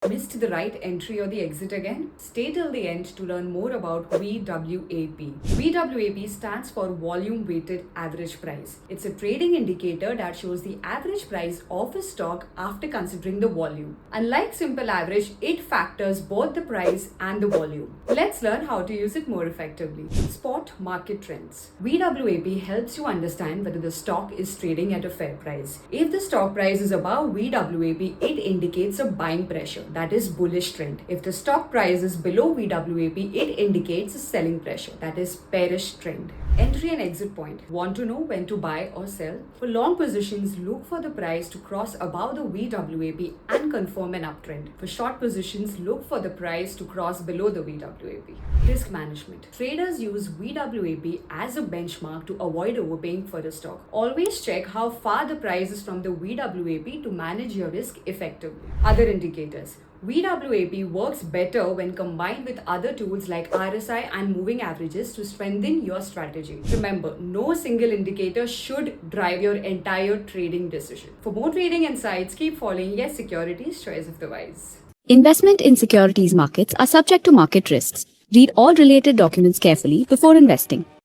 Missed the right entry or the exit again? Stay till the end to learn more about VWAP. VWAP stands for Volume Weighted Average Price. It's a trading indicator that shows the average price of a stock after considering the volume. Unlike simple average, it factors both the price and the volume. Let's learn how to use it more effectively. Spot market trends. VWAP helps you understand whether the stock is trading at a fair price. If the stock price is above VWAP, it indicates a buying pressure, that is bullish trend. If the stock price is below VWAP, it indicates a selling pressure, that is bearish trend. Entry and exit point. Want to know when to buy or sell? For long positions, look for the price to cross above the VWAP and confirm an uptrend. For short positions, look for the price to cross below the VWAP. Risk management. Traders use VWAP as a benchmark to avoid overpaying for a stock. Always check how far the price is from the VWAP to manage your risk effectively. Other indicators. VWAP works better when combined with other tools like RSI and moving averages to strengthen your strategy. Remember, no single indicator should drive your entire trading decision. For more trading insights, keep following Yes Securities Choice of the Wise. Investment in securities markets are subject to market risks. Read all related documents carefully before investing.